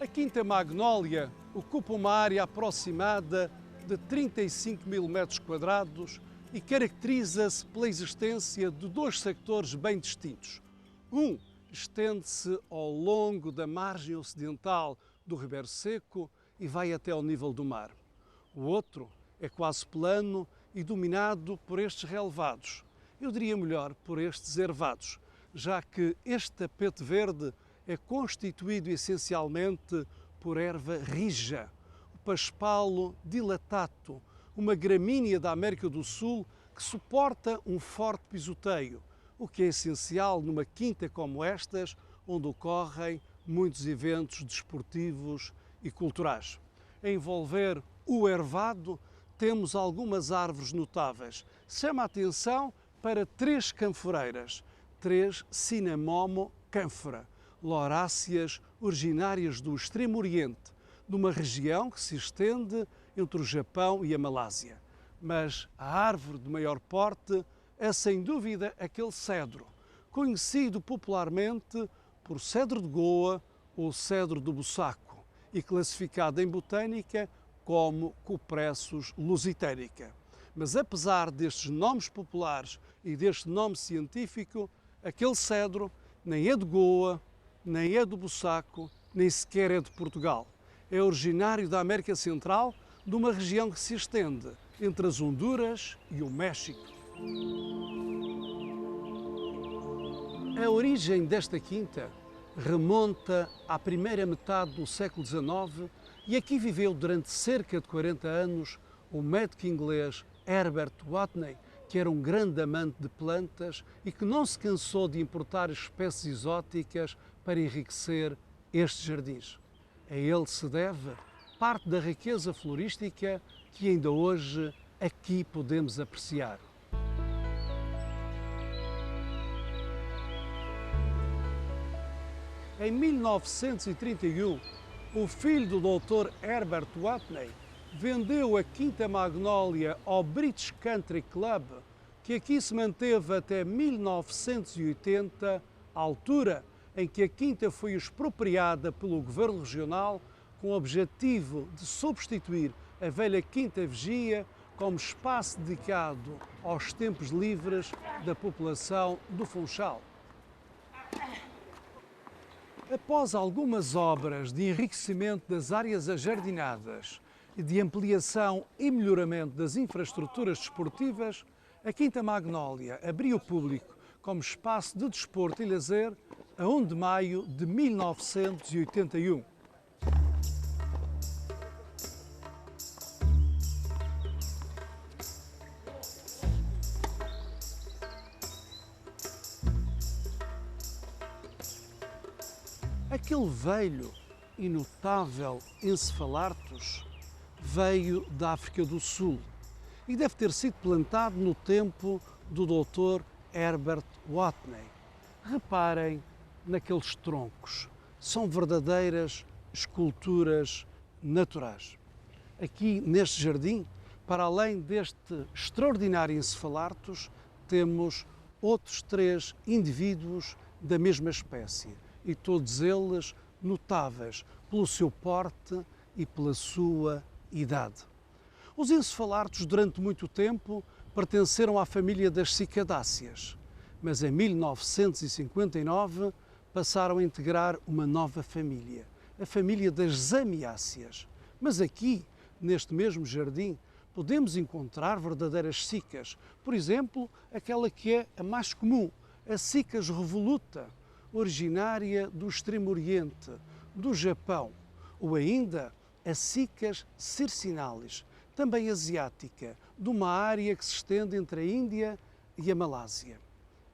Quinta Magnólia ocupa uma área aproximada de 35 mil metros quadrados e caracteriza-se pela existência de dois sectores bem distintos. Um estende-se ao longo da margem ocidental do Ribeiro Seco e vai até ao nível do mar. O outro é quase plano e dominado por estes relevados. Eu diria melhor, por estes ervados, já que este tapete verde é constituído essencialmente por erva rija, o paspalo dilatato, uma gramínea da América do Sul que suporta um forte pisoteio, o que é essencial numa quinta como estas, onde ocorrem muitos eventos desportivos e culturais. A envolver o ervado, temos algumas árvores notáveis. Chama a atenção para três canforeiras, três Cinnamomo cânfora, lauráceas originárias do Extremo Oriente, de uma região que se estende entre o Japão e a Malásia. Mas a árvore de maior porte é sem dúvida aquele cedro, conhecido popularmente por cedro de Goa ou cedro do Bussaco e classificado em botânica como Cupressus lusitérica. Mas apesar destes nomes populares e deste nome científico, aquele cedro nem é de Goa, nem é do Bussaco, nem sequer é de Portugal. É originário da América Central, de uma região que se estende entre as Honduras e o México. A origem desta quinta remonta à primeira metade do século XIX e aqui viveu durante cerca de 40 anos o médico inglês Herbert Whately, que era um grande amante de plantas e que não se cansou de importar espécies exóticas para enriquecer estes jardins. A ele se deve parte da riqueza florística que ainda hoje aqui podemos apreciar. Em 1931, o filho do Dr. Herbert Whately vendeu a Quinta Magnólia ao British Country Club, que aqui se manteve até 1980, a altura em que a quinta foi expropriada pelo governo regional com o objetivo de substituir a velha Quinta Vigia como espaço dedicado aos tempos livres da população do Funchal. Após algumas obras de enriquecimento das áreas ajardinadas e de ampliação e melhoramento das infraestruturas desportivas, a Quinta Magnólia abriu ao público como espaço de desporto e lazer a 1 de maio de 1981. Aquele velho e notável Encephalartos veio da África do Sul e deve ter sido plantado no tempo do Dr. Herbert Whately. Reparem naqueles troncos, são verdadeiras esculturas naturais. Aqui neste jardim, para além deste extraordinário Encephalartos, temos outros três indivíduos da mesma espécie e todos eles notáveis pelo seu porte e pela sua idade. Os encephalartos durante muito tempo pertenceram à família das cicadáceas, mas em 1959 passaram a integrar uma nova família, a família das zamiáceas. Mas aqui, neste mesmo jardim, podemos encontrar verdadeiras cicas, por exemplo, aquela que é a mais comum, a Cicas revoluta, originária do Extremo Oriente, do Japão, ou ainda a Cicas circinalis, também asiática, de uma área que se estende entre a Índia e a Malásia.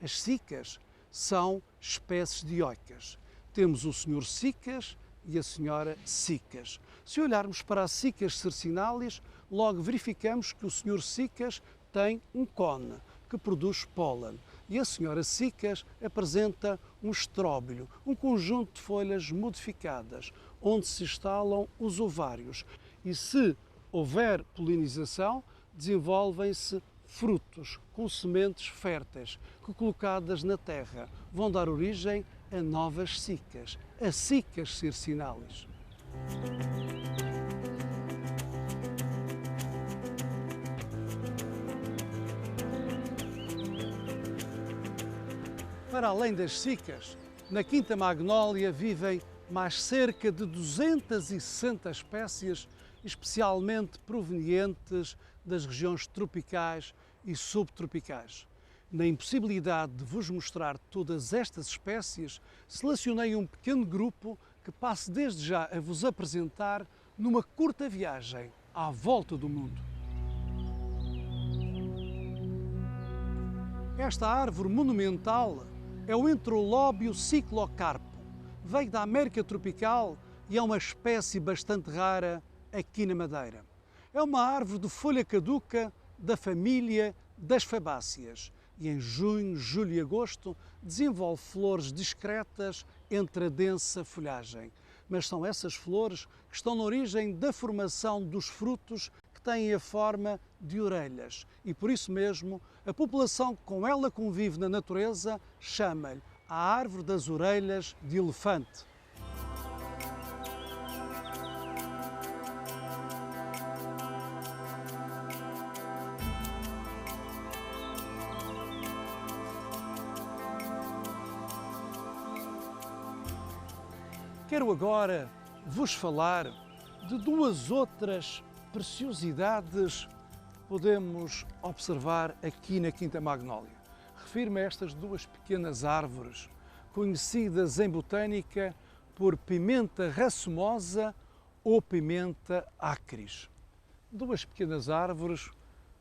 As cicas são espécies dioicas. Temos o Sr. Cicas e a Sra. Cicas. Se olharmos para a Cicas circinalis, logo verificamos que o Sr. Cicas tem um cone que produz pólen e a Sra. Cicas apresenta um estróbilo, um conjunto de folhas modificadas, onde se instalam os ovários. E se houver polinização, desenvolvem-se frutos com sementes férteis que, colocadas na terra, vão dar origem a novas cicas, as Cicas circinalis. Para além das sicas, na Quinta Magnólia vivem mais cerca de 260 espécies, especialmente provenientes das regiões tropicais e subtropicais. Na impossibilidade de vos mostrar todas estas espécies, selecionei um pequeno grupo que passo desde já a vos apresentar numa curta viagem à volta do mundo. Esta árvore monumental é o Enterolóbio ciclocarpo. Veio da América tropical e é uma espécie bastante rara aqui na Madeira. É uma árvore de folha caduca da família das fabáceas e em junho, julho e agosto desenvolve flores discretas entre a densa folhagem. Mas são essas flores que estão na origem da formação dos frutos que têm a forma de orelhas e por isso mesmo a população que com ela convive na natureza chama-lhe a árvore das orelhas de elefante. Quero agora vos falar de duas outras preciosidades que podemos observar aqui na Quinta Magnólia. Refiro-me a estas duas pequenas árvores, conhecidas em botânica por pimenta racemosa ou pimenta acris. Duas pequenas árvores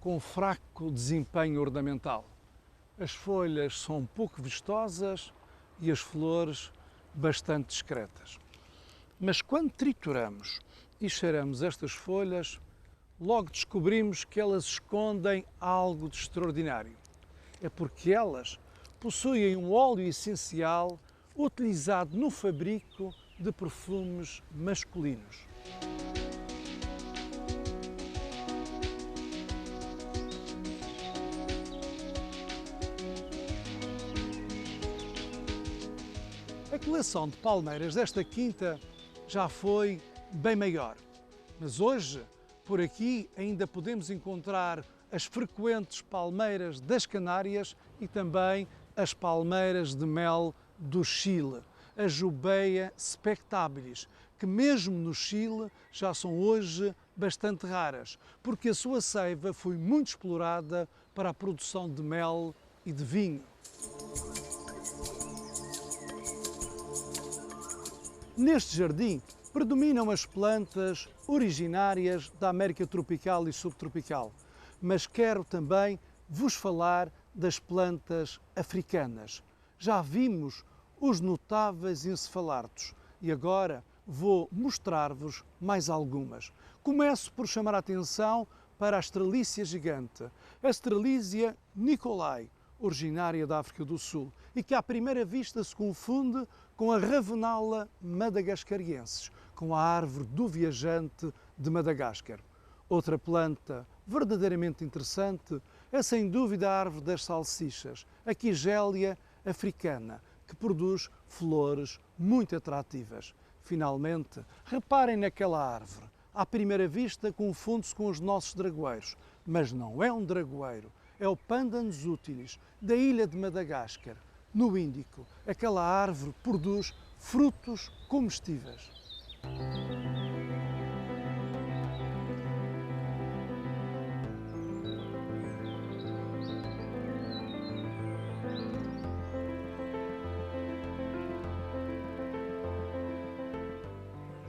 com fraco desempenho ornamental. As folhas são pouco vistosas e as flores bastante discretas. Mas quando trituramos e cheiramos estas folhas, logo descobrimos que elas escondem algo de extraordinário. É porque elas possuem um óleo essencial utilizado no fabrico de perfumes masculinos. A coleção de palmeiras desta quinta já foi bem maior, mas hoje, por aqui, ainda podemos encontrar as frequentes palmeiras das Canárias e também as palmeiras de mel do Chile, a Jubaea spectabilis, que mesmo no Chile já são hoje bastante raras, porque a sua seiva foi muito explorada para a produção de mel e de vinho. Neste jardim predominam as plantas originárias da América tropical e subtropical, mas quero também vos falar das plantas africanas. Já vimos os notáveis encefalartos e agora vou mostrar-vos mais algumas. Começo por chamar a atenção para a estrelícia gigante, a Strelitzia nicolai, originária da África do Sul e que à primeira vista se confunde com a Ravenala madagascariensis, com a árvore do viajante de Madagascar. Outra planta verdadeiramente interessante é sem dúvida a árvore das salsichas, a Quigélia africana, que produz flores muito atrativas. Finalmente, reparem naquela árvore. À primeira vista confunde-se com os nossos dragoeiros, mas não é um dragoeiro, é o Pandanus utilis, da ilha de Madagascar. No Índico, aquela árvore produz frutos comestíveis.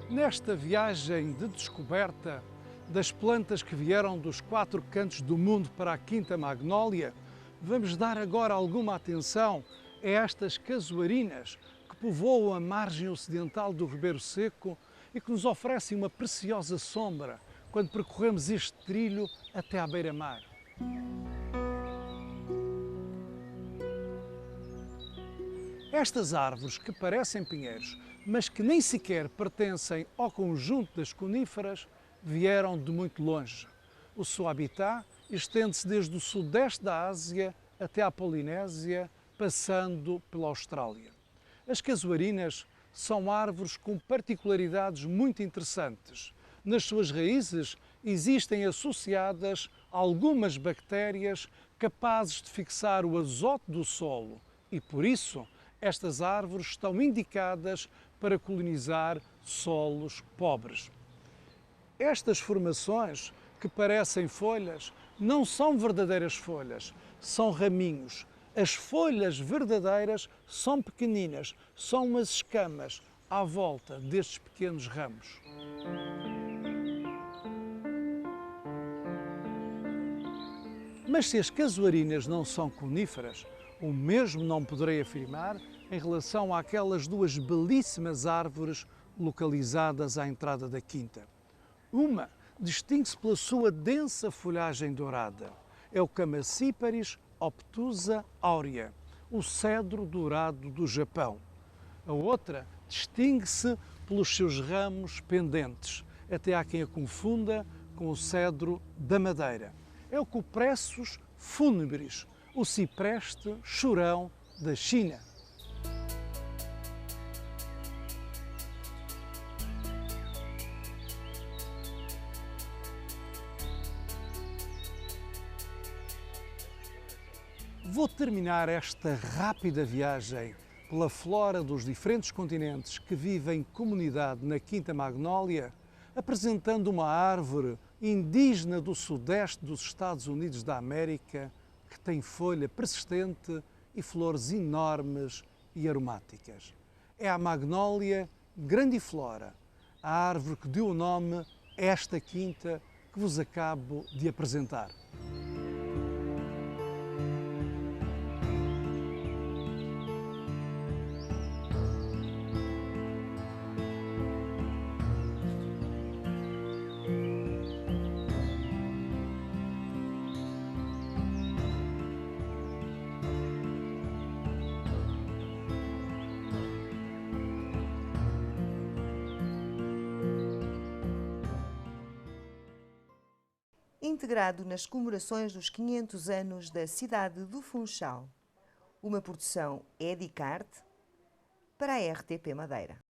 Nesta viagem de descoberta das plantas que vieram dos 4 cantos do mundo para a Quinta Magnólia, vamos dar agora alguma atenção a estas casuarinas que povoam a margem ocidental do Ribeiro Seco e que nos oferecem uma preciosa sombra quando percorremos este trilho até à beira-mar. Estas árvores que parecem pinheiros, mas que nem sequer pertencem ao conjunto das coníferas, vieram de muito longe. O seu habitat estende-se desde o sudeste da Ásia até à Polinésia, passando pela Austrália. As casuarinas são árvores com particularidades muito interessantes. Nas suas raízes existem associadas algumas bactérias capazes de fixar o azoto do solo e, por isso, estas árvores estão indicadas para colonizar solos pobres. Estas formações, que parecem folhas, não são verdadeiras folhas, são raminhos. As folhas verdadeiras são pequeninas, são umas escamas à volta destes pequenos ramos. Mas se as casuarinas não são coníferas, o mesmo não poderei afirmar em relação àquelas duas belíssimas árvores localizadas à entrada da quinta. Uma distingue-se pela sua densa folhagem dourada. É o Chamaecyparis obtusa aurea, o cedro dourado do Japão. A outra distingue-se pelos seus ramos pendentes. Até há quem a confunda com o cedro da Madeira. É o Cupressus funebris, o cipreste chorão da China. Vou terminar esta rápida viagem pela flora dos diferentes continentes que vivem em comunidade na Quinta Magnólia, apresentando uma árvore indígena do sudeste dos Estados Unidos da América que tem folha persistente e flores enormes e aromáticas. É a Magnólia grandiflora, a árvore que deu o nome a esta quinta que vos acabo de apresentar. Integrado nas comemorações dos 500 anos da cidade do Funchal. Uma produção Edicard para a RTP Madeira.